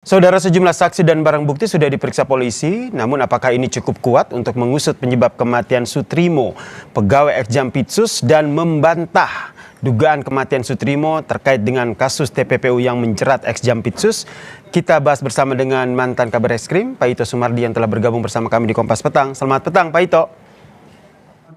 Saudara, sejumlah saksi dan barang bukti sudah diperiksa polisi, namun apakah ini cukup kuat untuk mengusut penyebab kematian Sutrimo, pegawai Eksjampitsus, dan membantah dugaan kematian Sutrimo terkait dengan kasus TPPU yang menjerat Eksjampitsus? Kita bahas bersama dengan mantan Kabar Eskrim, Pak Ito Sumardi, yang telah bergabung bersama kami di Kompas Petang. Selamat petang, Pak Ito.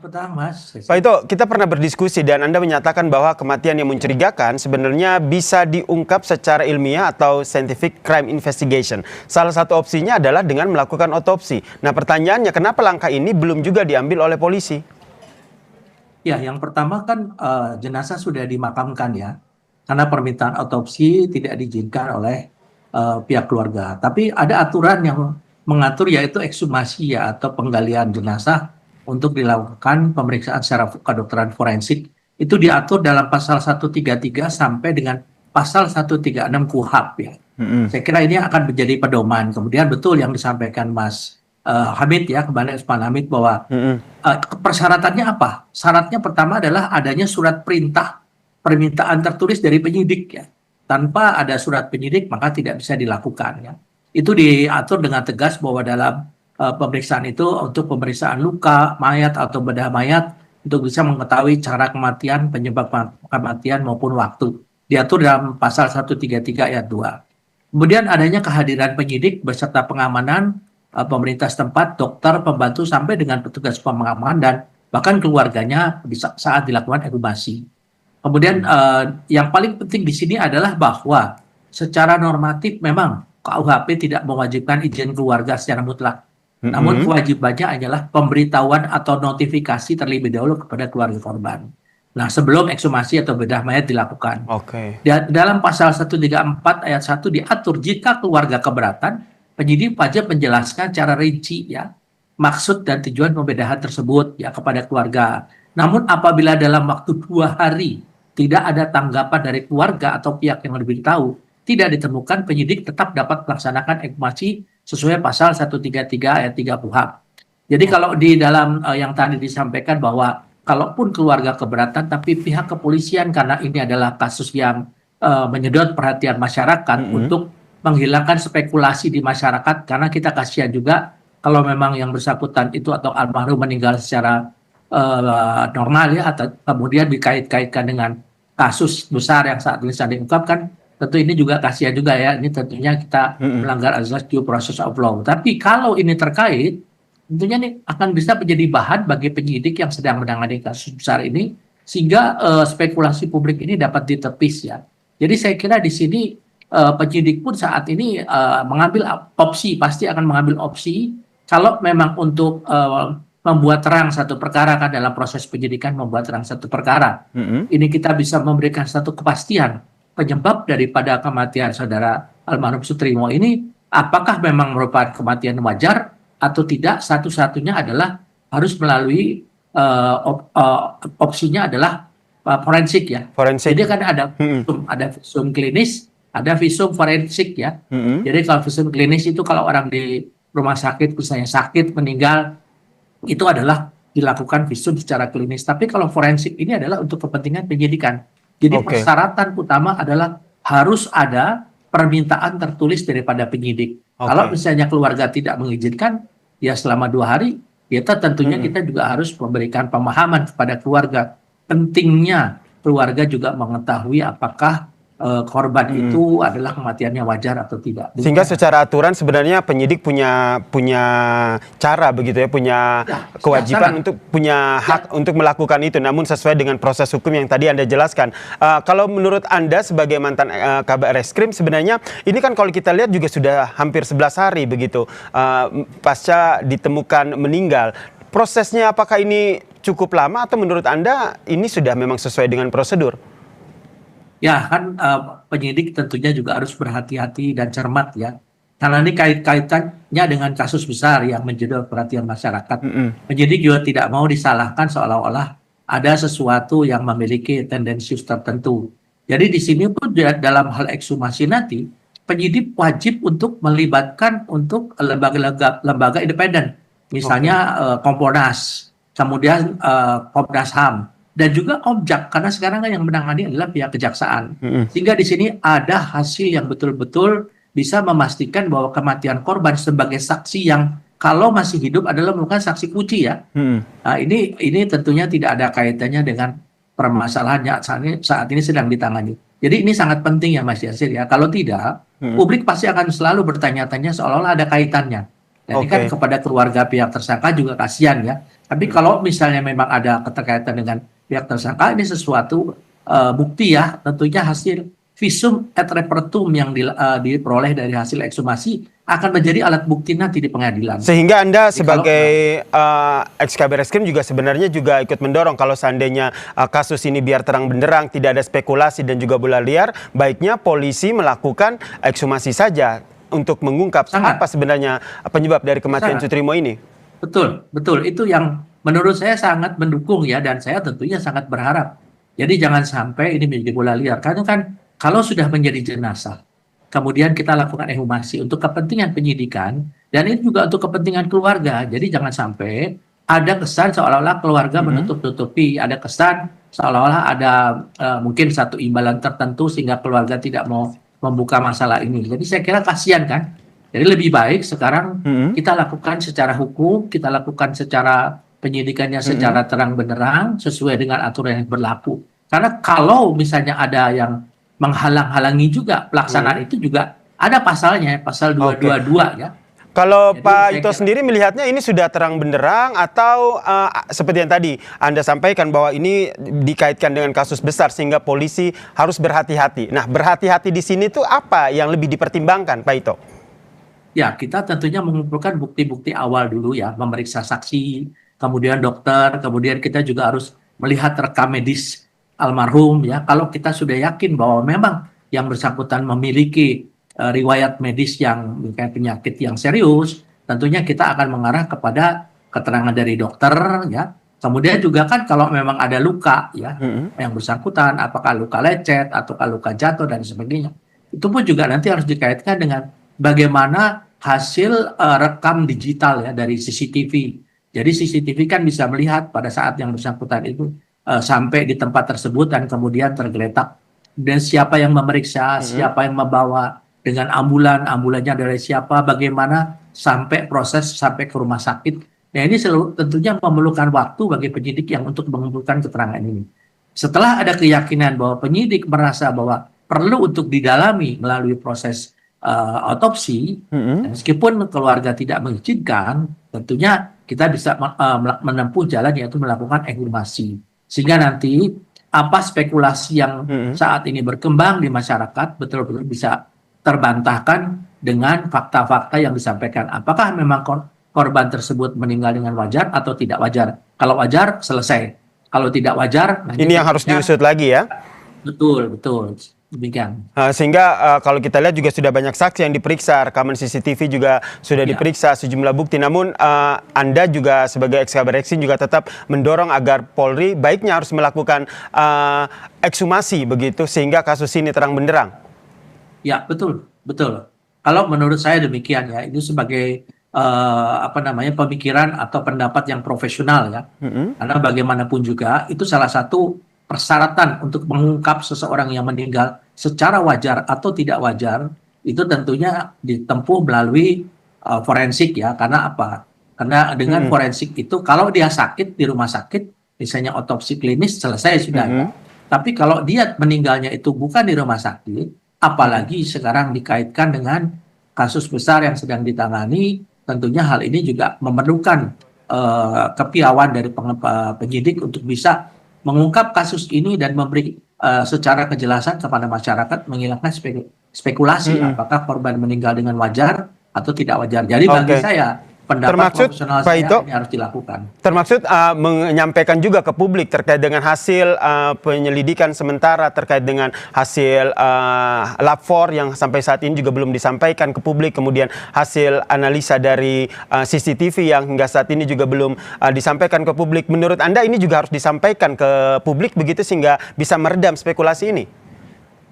Petang, Mas. Pak Ito, kita pernah berdiskusi dan Anda menyatakan bahwa kematian yang mencurigakan sebenarnya bisa diungkap secara ilmiah atau scientific crime investigation. Salah satu opsinya adalah dengan melakukan otopsi. Nah, pertanyaannya, kenapa langkah ini belum juga diambil oleh polisi? Ya, yang pertama kan jenazah sudah dimakamkan ya, karena permintaan otopsi tidak diizinkan oleh pihak keluarga. Tapi ada aturan yang mengatur, yaitu ekshumasi ya, atau penggalian jenazah untuk dilakukan pemeriksaan secara kedokteran forensik. Itu diatur dalam pasal 133 sampai dengan pasal 136 KUHP ya. Saya kira ini akan menjadi pedoman. Kemudian betul yang disampaikan Mas Hamid ya, kembali Usman Hamid, bahwa persyaratannya apa? Syaratnya pertama adalah adanya surat perintah permintaan tertulis dari penyidik ya. Tanpa ada surat penyidik maka tidak bisa dilakukan ya. Itu diatur dengan tegas bahwa dalam pemeriksaan itu untuk pemeriksaan luka, mayat atau bedah mayat untuk bisa mengetahui cara kematian, penyebab kematian maupun waktu. Diatur dalam pasal 133 ayat 2. Kemudian adanya kehadiran penyidik beserta pengamanan pemerintah setempat, dokter, pembantu, sampai dengan petugas pengamanan dan bahkan keluarganya bisa saat dilakukan ekshumasi. Kemudian yang paling penting di sini adalah bahwa secara normatif memang KUHP tidak mewajibkan izin keluarga secara mutlak. Namun kewajibannya adalah pemberitahuan atau notifikasi terlebih dahulu kepada keluarga korban. Nah, sebelum ekshumasi atau bedah mayat dilakukan. Dalam pasal 134 ayat 1 diatur jika keluarga keberatan, penyidik wajib menjelaskan secara rinci ya maksud dan tujuan pembedahan tersebut ya kepada keluarga. Namun apabila dalam waktu 2 hari tidak ada tanggapan dari keluarga atau pihak yang diberitahu, tidak ditemukan, penyidik tetap dapat melaksanakan ekshumasi sesuai pasal 133 ayat 3 KUHP. Jadi kalau di dalam yang tadi disampaikan bahwa kalaupun keluarga keberatan tapi pihak kepolisian, karena ini adalah kasus yang menyedot perhatian masyarakat untuk menghilangkan spekulasi di masyarakat, karena kita kasihan juga kalau memang yang bersangkutan itu atau almarhum meninggal secara normal ya, atau kemudian dikait-kaitkan dengan kasus besar yang saat ini sedang diungkapkan, tentu ini juga kasihan juga ya, ini tentunya kita melanggar azas due process of law. Tapi kalau ini terkait, tentunya ini akan bisa menjadi bahan bagi penyidik yang sedang menangani kasus besar ini, sehingga spekulasi publik ini dapat ditepis ya. Jadi saya kira di sini penyidik pun saat ini mengambil opsi, pasti akan mengambil opsi kalau memang untuk membuat terang satu perkara, kan dalam proses penyidikan membuat terang satu perkara. Ini kita bisa memberikan satu kepastian penyebab daripada kematian saudara almarhum Sutrimo ini, apakah memang merupakan kematian wajar atau tidak. Satu-satunya adalah harus melalui opsinya adalah forensik ya. Jadi kan ada visum klinis, ada visum forensik ya. Jadi kalau visum klinis itu kalau orang di rumah sakit misalnya sakit meninggal, itu adalah dilakukan visum secara klinis. Tapi kalau forensik ini adalah untuk kepentingan penyidikan. Jadi persyaratan utama adalah harus ada permintaan tertulis daripada penyidik. Kalau misalnya keluarga tidak mengizinkan, ya selama 2 hari, kita tentunya kita juga harus memberikan pemahaman kepada keluarga. Pentingnya keluarga juga mengetahui apakah korban itu adalah kematiannya wajar atau tidak. Sehingga secara aturan sebenarnya penyidik punya cara begitu ya, punya kewajiban untuk punya hak untuk melakukan itu, namun sesuai dengan proses hukum yang tadi Anda jelaskan. Kalau menurut Anda sebagai mantan Kabar Eskrim, sebenarnya ini kan kalau kita lihat juga sudah hampir 11 hari begitu pasca ditemukan meninggal. Prosesnya apakah ini cukup lama atau menurut Anda ini sudah memang sesuai dengan prosedur? Ya kan penyidik tentunya juga harus berhati-hati dan cermat ya. Karena ini kait-kaitannya dengan kasus besar yang menjadi perhatian masyarakat. Penyidik juga tidak mau disalahkan seolah-olah ada sesuatu yang memiliki tendensius tertentu. Jadi di sini pun dalam hal ekshumasi nanti, penyidik wajib untuk melibatkan untuk lembaga independen. Misalnya Kompolnas, kemudian Komnas HAM, dan juga objek, karena sekarang kan yang menangani adalah pihak kejaksaan. Sehingga di sini ada hasil yang betul-betul bisa memastikan bahwa kematian korban sebagai saksi yang kalau masih hidup adalah merupakan saksi kunci ya. Nah, ini tentunya tidak ada kaitannya dengan permasalahannya saat ini sedang ditangani. Jadi ini sangat penting ya Mas Yasir ya. Kalau tidak, publik pasti akan selalu bertanya-tanya seolah-olah ada kaitannya. Dan ini kan Oke. kepada keluarga pihak tersangka juga kasihan ya. Tapi kalau misalnya memang ada keterkaitan dengan pihak tersangka, ini sesuatu bukti ya, tentunya hasil visum et repertum yang diperoleh dari hasil ekshumasi akan menjadi alat bukti nanti di pengadilan. Sehingga Anda Jadi kalau sebagai ex-Kabar Eskrim juga sebenarnya juga ikut mendorong kalau seandainya kasus ini biar terang benderang, tidak ada spekulasi dan juga bola liar, baiknya polisi melakukan ekshumasi saja untuk mengungkap sangat apa sebenarnya penyebab dari kematian sangat Sutrimo ini. betul itu yang menurut saya sangat mendukung ya, dan saya tentunya sangat berharap. Jadi jangan sampai ini menjadi bola liar, karena kan kalau sudah menjadi jenazah kemudian kita lakukan ekshumasi untuk kepentingan penyidikan, dan ini juga untuk kepentingan keluarga. Jadi jangan sampai ada kesan seolah-olah keluarga menutup-tutupi, ada kesan seolah-olah ada mungkin satu imbalan tertentu sehingga keluarga tidak mau membuka masalah ini. Jadi saya kira kasihan kan. Jadi lebih baik sekarang kita lakukan secara hukum, kita lakukan secara penyidikannya secara terang benderang sesuai dengan aturan yang berlaku. Karena kalau misalnya ada yang menghalang-halangi juga pelaksanaan itu juga ada pasalnya, pasal 222 ya. Kalau Jadi Pak saya Ito kira- sendiri melihatnya ini sudah terang benderang atau seperti yang tadi Anda sampaikan bahwa ini dikaitkan dengan kasus besar sehingga polisi harus berhati-hati. Nah, berhati-hati di sini tuh apa yang lebih dipertimbangkan, Pak Ito? Ya, kita tentunya mengumpulkan bukti-bukti awal dulu ya, memeriksa saksi, kemudian dokter, kemudian kita juga harus melihat rekam medis almarhum ya. Kalau kita sudah yakin bahwa memang yang bersangkutan memiliki riwayat medis yang kayak penyakit yang serius, tentunya kita akan mengarah kepada keterangan dari dokter ya. Kemudian juga kan kalau memang ada luka ya, yang bersangkutan apakah luka lecet ataukah luka jatuh dan sebagainya. Itu pun juga nanti harus dikaitkan dengan bagaimana hasil rekam digital ya dari CCTV. Jadi CCTV kan bisa melihat pada saat yang bersangkutan itu sampai di tempat tersebut dan kemudian tergeletak. Dan siapa yang memeriksa, siapa yang membawa dengan ambulannya dari siapa, bagaimana sampai proses sampai ke rumah sakit. Nah ini tentunya memerlukan waktu bagi penyidik yang untuk mengumpulkan keterangan ini. Setelah ada keyakinan bahwa penyidik merasa bahwa perlu untuk didalami melalui proses otopsi, meskipun keluarga tidak mengizinkan, tentunya kita bisa menempuh jalan yaitu melakukan ekshumasi. Sehingga nanti apa spekulasi yang saat ini berkembang di masyarakat betul-betul bisa terbantahkan dengan fakta-fakta yang disampaikan. Apakah memang korban tersebut meninggal dengan wajar atau tidak wajar? Kalau wajar, selesai. Kalau tidak wajar, Ini yang harus diusut lagi ya. Betul. Demikian. Sehingga kalau kita lihat juga sudah banyak saksi yang diperiksa, rekaman CCTV juga sudah diperiksa, sejumlah bukti. Namun Anda juga sebagai ex-Kabar Eskrim juga tetap mendorong agar Polri baiknya harus melakukan ekshumasi begitu sehingga kasus ini terang benderang. Ya, betul. Kalau menurut saya demikian ya, itu sebagai pemikiran atau pendapat yang profesional ya. Karena bagaimanapun juga itu salah satu persyaratan untuk mengungkap seseorang yang meninggal secara wajar atau tidak wajar itu tentunya ditempuh melalui forensik ya. Karena apa? Karena dengan forensik itu kalau dia sakit di rumah sakit, misalnya otopsi klinis selesai sudah. Tapi kalau dia meninggalnya itu bukan di rumah sakit, apalagi sekarang dikaitkan dengan kasus besar yang sedang ditangani, tentunya hal ini juga memerlukan kepiawaian dari penyidik untuk bisa mengungkap kasus ini dan memberi secara kejelasan kepada masyarakat, menghilangkan spekulasi apakah korban meninggal dengan wajar atau tidak wajar. Jadi bagi saya pendapat profesional Pak saya Ito, ini harus dilakukan. Termaksud menyampaikan juga ke publik terkait dengan hasil penyelidikan sementara terkait dengan hasil lab 4 yang sampai saat ini juga belum disampaikan ke publik, kemudian hasil analisa dari CCTV yang hingga saat ini juga belum disampaikan ke publik. Menurut Anda ini juga harus disampaikan ke publik begitu sehingga bisa meredam spekulasi ini?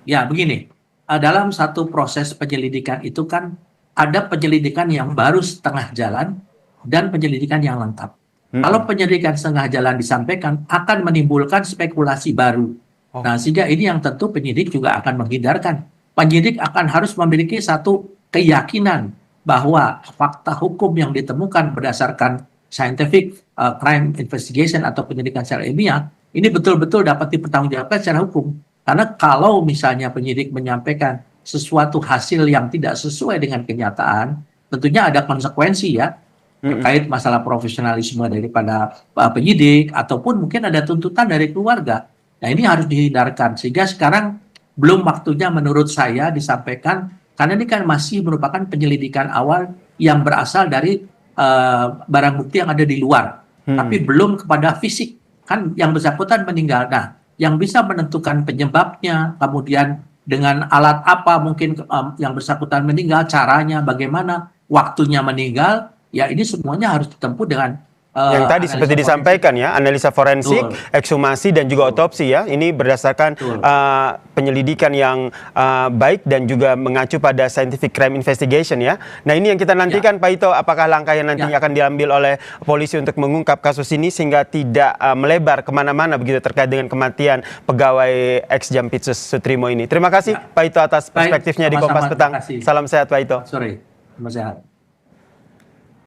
Ya, begini. Dalam satu proses penyelidikan itu kan ada penyelidikan yang baru setengah jalan dan penyelidikan yang lengkap. Kalau penyelidikan setengah jalan disampaikan akan menimbulkan spekulasi baru. Nah, sehingga ini yang tentu penyidik juga akan menghindarkan. Penyidik akan harus memiliki satu keyakinan bahwa fakta hukum yang ditemukan berdasarkan scientific crime investigation atau penyelidikan secara ilmiah ini betul-betul dapat dipertanggungjawabkan secara hukum. Karena kalau misalnya penyidik menyampaikan sesuatu hasil yang tidak sesuai dengan kenyataan, tentunya ada konsekuensi ya terkait masalah profesionalisme daripada penyidik ataupun mungkin ada tuntutan dari keluarga. Nah, ini harus dihindarkan sehingga sekarang belum waktunya menurut saya disampaikan karena ini kan masih merupakan penyelidikan awal yang berasal dari barang bukti yang ada di luar, tapi belum kepada fisik. Kan yang bersangkutan meninggal. Nah, yang bisa menentukan penyebabnya, kemudian dengan alat apa mungkin yang bersangkutan meninggal, caranya bagaimana, waktunya meninggal, ya ini semuanya harus ditempuh dengan yang tadi seperti disampaikan ya, analisa forensik, ekshumasi dan juga otopsi ya. Ini berdasarkan penyelidikan yang baik dan juga mengacu pada scientific crime investigation ya. Nah, ini yang kita nantikan Pak Ito, apakah langkah yang nantinya akan diambil oleh polisi untuk mengungkap kasus ini sehingga tidak melebar kemana-mana begitu terkait dengan kematian pegawai ex Jampitsus Sutrimo ini. Terima kasih Pak Ito atas perspektifnya di Kompas Petang. Salam sehat Pak Ito. Sore, salam sehat.